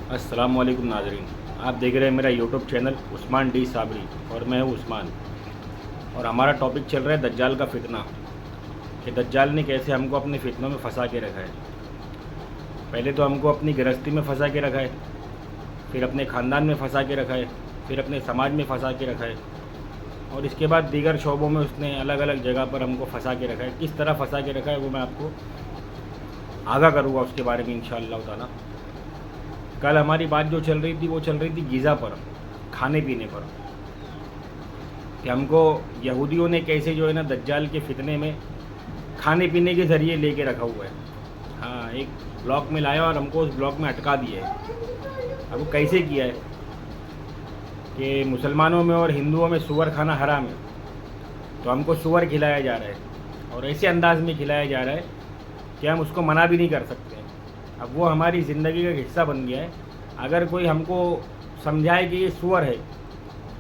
अस्सलाम वालेकुम नाज़रीन, आप देख रहे हैं मेरा YouTube channel Usman D Sabri और मैं हूँ उस्मान। और हमारा टॉपिक चल रहा है दज्जाल का फितना, कि दज्जाल ने कैसे हमको अपने फितनों में फंसा के रखा है। पहले तो हमको अपनी गृहस्थी में फंसा के रखा है, फिर अपने ख़ानदान में फंसा के रखा है, फिर अपने समाज में फंसा के रखा है, और इसके बाद दीगर शोबों में उसने अलग अलग जगह पर हमको फंसा के रखा है। किस तरह फंसा के रखा है वो मैं आपको आगाह करूँगा उसके बारे में इंशाअल्लाह ताला। कल हमारी बात जो चल रही थी वो चल रही थी ग़िज़ा पर, खाने पीने पर, कि हमको यहूदियों ने कैसे जो है ना दज्जाल के फितने में खाने पीने के ज़रिए लेके रखा हुआ है। हाँ, एक ब्लॉक में लाया और हमको उस ब्लॉक में अटका दिया है। अब वो कैसे किया है कि मुसलमानों में और हिंदुओं में सूअर खाना हराम है, तो हमको सूअर खिलाया जा रहा है और ऐसे अंदाज में खिलाया जा रहा है कि हम उसको मना भी नहीं कर सकते। अब वो हमारी ज़िंदगी का हिस्सा बन गया है। अगर कोई हमको समझाए कि ये सूअर है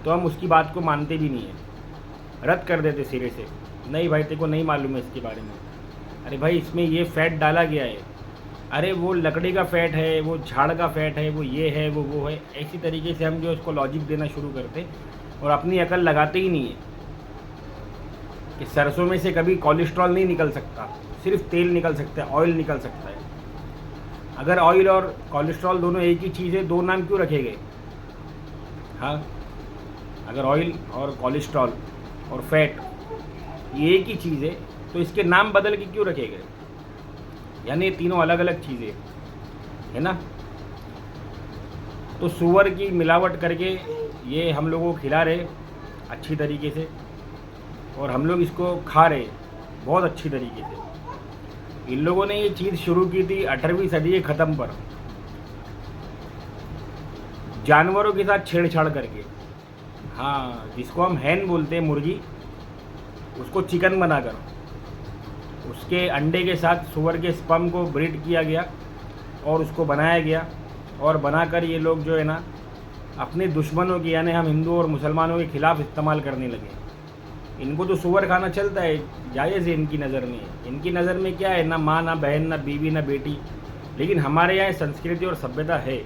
तो हम उसकी बात को मानते भी नहीं हैं, रद्द कर देते सिरे से। नहीं भाई, तेरे को नहीं मालूम है इसके बारे में। अरे भाई, इसमें ये फ़ैट डाला गया है, अरे वो लकड़ी का फ़ैट है, वो झाड़ का फ़ैट है, वो ये है, वो है। ऐसी तरीके से हम जो उसको लॉजिक देना शुरू करते और अपनी अकल लगाते ही नहीं है कि सरसों में से कभी कोलेस्ट्रॉल नहीं निकल सकता, सिर्फ तेल निकल सकता है, ऑयल निकल सकता है। अगर ऑयल और कोलेस्ट्रॉल दोनों एक ही चीज़ है, दो नाम क्यों रखे गए? हाँ, अगर ऑयल और कोलेस्ट्रॉल और फैट ये एक ही चीज़ है तो इसके नाम बदल के क्यों रखे गए? यानी ये तीनों अलग अलग चीज़ें है ना। तो सूअर की मिलावट करके ये हम लोगों को खिला रहे अच्छी तरीके से, और हम लोग इसको खा रहे बहुत अच्छी तरीके से। इन लोगों ने ये चीज़ शुरू की थी 18वीं सदी के ख़त्म पर, जानवरों के साथ छेड़छाड़ करके। हाँ, जिसको हम हैन बोलते हैं, मुर्गी, उसको चिकन बनाकर उसके अंडे के साथ सूअर के स्पर्म को ब्रीड किया गया और उसको बनाया गया, और बनाकर ये लोग जो है ना अपने दुश्मनों की, यानी हम हिंदू और मुसलमानों के ख़िलाफ़ इस्तेमाल करने लगे। इनको तो सूअर खाना चलता है, जायज़ है इनकी नज़र में। इनकी नज़र में क्या है, ना माँ, ना बहन, ना बीवी, ना बेटी। लेकिन हमारे यहाँ संस्कृति और सभ्यता है।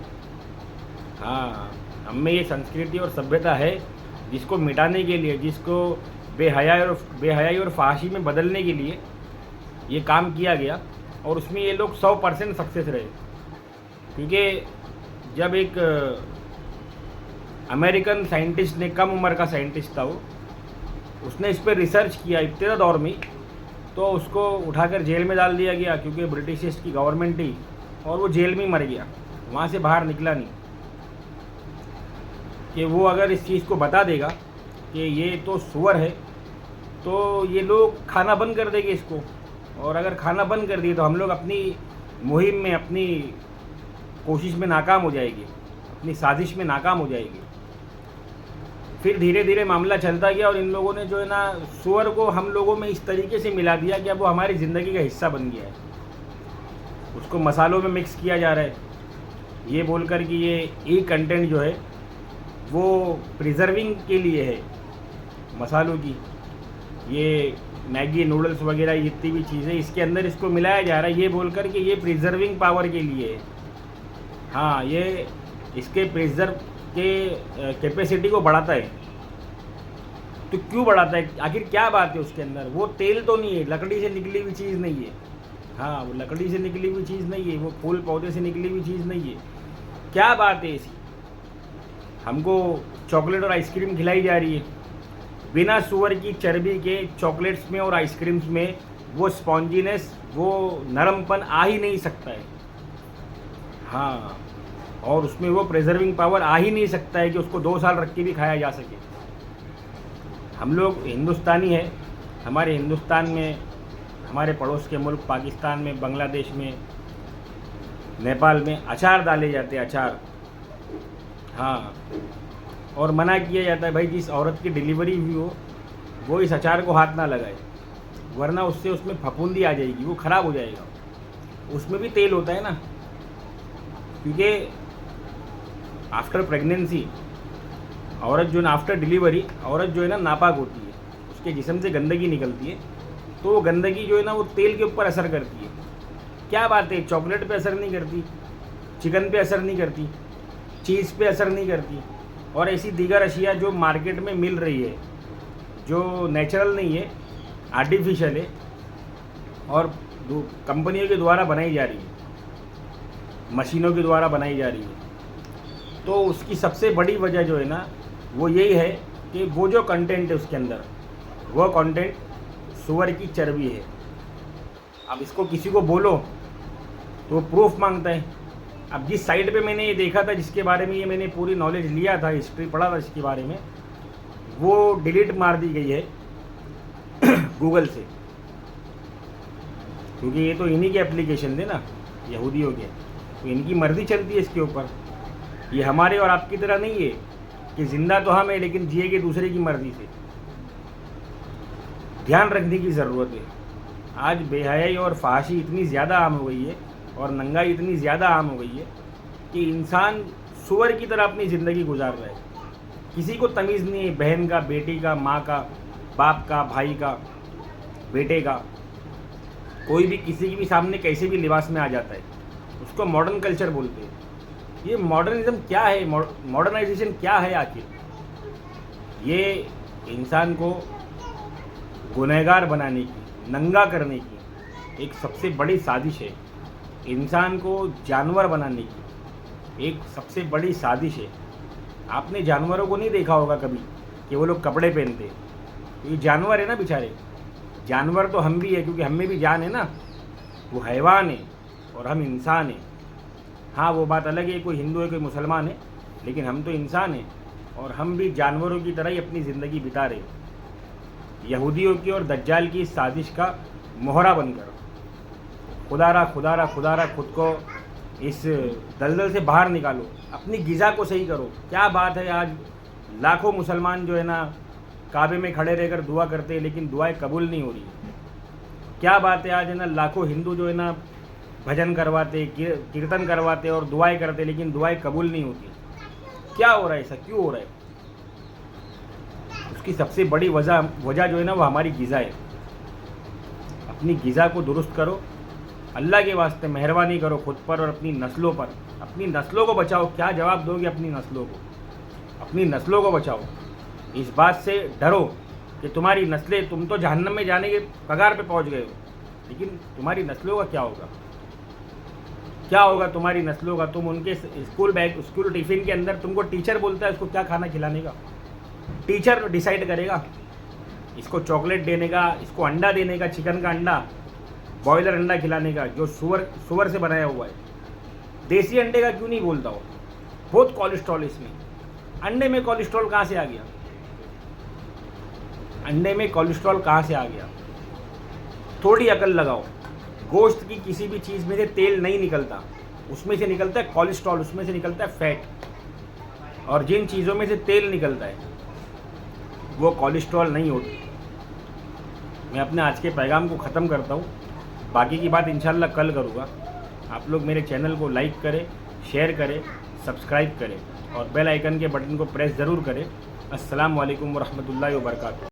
हाँ, हम में ये संस्कृति और सभ्यता है, जिसको मिटाने के लिए, जिसको बेहयाई और फहाशी में बदलने के लिए ये काम किया गया, और उसमें ये लोग 100% सक्सेस रहे। क्योंकि जब एक अमेरिकन साइंटिस्ट ने, कम उम्र का साइंटिस्ट था वो, उसने इस पर रिसर्च किया इब्तदा दौर में, तो उसको उठाकर जेल में डाल दिया गया, क्योंकि ब्रिटिश ईस्ट की गवर्नमेंट थी, और वो जेल में मर गया, वहाँ से बाहर निकला नहीं। कि वो अगर इस चीज़ को बता देगा कि ये तो सूअर है, तो ये लोग खाना बंद कर देंगे इसको, और अगर खाना बंद कर दिए तो हम लोग अपनी मुहिम में, अपनी कोशिश में नाकाम हो जाएगी, अपनी साजिश में नाकाम हो जाएगी। फिर धीरे धीरे मामला चलता गया, और इन लोगों ने जो है ना सूअर को हम लोगों में इस तरीके से मिला दिया कि अब वो हमारी ज़िंदगी का हिस्सा बन गया है। उसको मसालों में मिक्स किया जा रहा है, ये बोलकर कि ये कंटेंट जो है वो प्रिजर्विंग के लिए है मसालों की। ये मैगी, नूडल्स वगैरह जितनी भी चीज़ें इसके अंदर इसको मिलाया जा रहा है, ये बोलकर कि ये प्रिजर्विंग पावर के लिए है। हाँ, ये इसके प्रिजर्व के कैपेसिटी को बढ़ाता है। तो क्यों बढ़ाता है, आखिर क्या बात है उसके अंदर? वो तेल तो नहीं है, लकड़ी से निकली हुई चीज़ नहीं है। हाँ, वो लकड़ी से निकली हुई चीज़ नहीं है, वो फूल पौधे से निकली हुई चीज़ नहीं है। क्या बात है ऐसी? हमको चॉकलेट और आइसक्रीम खिलाई जा रही है, बिना सूअर की चर्बी के चॉकलेट्स में और आइसक्रीम्स में वो स्पॉन्जीनेस, वो नरमपन आ ही नहीं सकता है। हाँ, और उसमें वो प्रिजर्विंग पावर आ ही नहीं सकता है कि उसको 2 साल रख के भी खाया जा सके। हम लोग हिंदुस्तानी है, हमारे हिंदुस्तान में, हमारे पड़ोस के मुल्क पाकिस्तान में, बांग्लादेश में, नेपाल में अचार डाले जाते हैं, अचार। हाँ, और मना किया जाता है भाई जिस औरत की डिलीवरी हुई हो वो इस अचार को हाथ ना लगाए, वरना उससे उसमें फफूंदी आ जाएगी, वो ख़राब हो जाएगा। उसमें भी तेल होता है ना, क्योंकि आफ्टर प्रेगनेंसी औरत जो है ना, आफ्टर डिलीवरी औरत जो है ना नापाक होती है, उसके जिस्म से गंदगी निकलती है, तो वो गंदगी जो है ना वो तेल के ऊपर असर करती है। क्या बात है, चॉकलेट पे असर नहीं करती, चिकन पे असर नहीं करती, चीज़ पे असर नहीं करती। और ऐसी दीगर अशिया जो मार्केट में मिल रही है, जो नेचुरल नहीं है, आर्टिफिशियल है और कंपनियों के द्वारा बनाई जा रही है, मशीनों के द्वारा बनाई जा रही है, तो उसकी सबसे बड़ी वजह जो है ना वो यही है कि वो जो कंटेंट है उसके अंदर, वो कंटेंट सूअर की चर्बी है। अब इसको किसी को बोलो तो प्रूफ मांगता है। अब जिस साइट पे मैंने ये देखा था, जिसके बारे में ये मैंने पूरी नॉलेज लिया था, हिस्ट्री पढ़ा था इसके बारे में, वो डिलीट मार दी गई है गूगल से, क्योंकि ये तो इन्हीं के एप्लीकेशन थे ना, यहूदियों के, तो इनकी मर्जी चलती है इसके ऊपर। ये हमारे और आपकी तरह नहीं है कि ज़िंदा तो हम है लेकिन जिएगे दूसरे की मर्जी से। ध्यान रखने की ज़रूरत है। आज बेहयाई और फहाशी इतनी ज़्यादा आम हो गई है और नंगाई इतनी ज़्यादा आम हो गई है कि इंसान सूअर की तरह अपनी ज़िंदगी गुजार रहा है। किसी को तमीज़ नहीं है, बहन का, बेटी का, माँ का, बाप का, भाई का, बेटे का, कोई भी किसी के भी सामने कैसे भी लिबास में आ जाता है। उसको मॉडर्न कल्चर बोलते हैं। ये मॉडर्निज्म क्या है, मॉडर्नाइजेशन क्या है आखिर? ये इंसान को गुनहगार बनाने की, नंगा करने की एक सबसे बड़ी साजिश है। इंसान को जानवर बनाने की एक सबसे बड़ी साजिश है। आपने जानवरों को नहीं देखा होगा कभी कि वो लोग कपड़े पहनते हैं, तो ये जानवर है ना बेचारे। जानवर तो हम भी है, क्योंकि हम में भी जान है ना। वो हैवान है और हम इंसान हैं। हाँ, वो बात अलग है, कोई हिंदू है कोई मुसलमान है, लेकिन हम तो इंसान हैं और हम भी जानवरों की तरह ही अपनी ज़िंदगी बिता रहे हैं। यहूदियों की और दज्जाल की साजिश का मोहरा बनकर खुदारा खुदारा खुदारा खुद को इस दलदल से बाहर निकालो, अपनी गिज़ा को सही करो। क्या बात है, आज लाखों मुसलमान जो है ना काबे में खड़े रहकर दुआ करते हैं लेकिन दुआएं कबूल नहीं हो रही। क्या बात है, आज है ना लाखों हिंदू जो है ना भजन करवाते, कीर्तन करवाते और दुआएं करते, लेकिन दुआएं कबूल नहीं होती। क्या हो रहा है, ऐसा क्यों हो रहा है? उसकी सबसे बड़ी वजह जो है ना वो हमारी गिज़ा है। अपनी गिज़ा को दुरुस्त करो, अल्लाह के वास्ते मेहरबानी करो खुद पर और अपनी नस्लों पर। अपनी नस्लों को बचाओ। क्या जवाब दोगे अपनी नस्लों को? अपनी नस्लों को बचाओ। इस बात से डरो कि तुम्हारी नस्लें, तुम तो जहन्नम में जाने के कगार पे पहुंच गए हो, लेकिन तुम्हारी नस्लों का क्या होगा? क्या होगा तुम्हारी नस्लों का? तुम उनके स्कूल टिफ़िन के अंदर तुमको टीचर बोलता है उसको क्या खाना खिलाने का। टीचर डिसाइड करेगा इसको चॉकलेट देने का, इसको अंडा देने का, चिकन का अंडा, बॉयलर अंडा खिलाने का जो सुअर से बनाया हुआ है। देसी अंडे का क्यों नहीं बोलता हो? बहुत कोलेस्ट्रॉल इसमें। अंडे में कोलेस्ट्रॉल कहाँ से आ गया? अंडे में कोलेस्ट्रॉल कहाँ से आ गया? थोड़ी अकल लगाओ। गोश्त की किसी भी चीज़ में से तेल नहीं निकलता, उसमें से निकलता है कोलेस्ट्रॉल, उसमें से निकलता है फैट। और जिन चीज़ों में से तेल निकलता है वो कोलेस्ट्रॉल नहीं होती। मैं अपने आज के पैगाम को ख़त्म करता हूँ। बाकी की बात इंशाल्लाह कल करूँगा। आप लोग मेरे चैनल को लाइक करें, शेयर करें, सब्सक्राइब करें और बेल आइकन के बटन को प्रेस ज़रूर करें। अस्सलाम वालेकुम वरहमतुल्लाहि वबरकातुहू।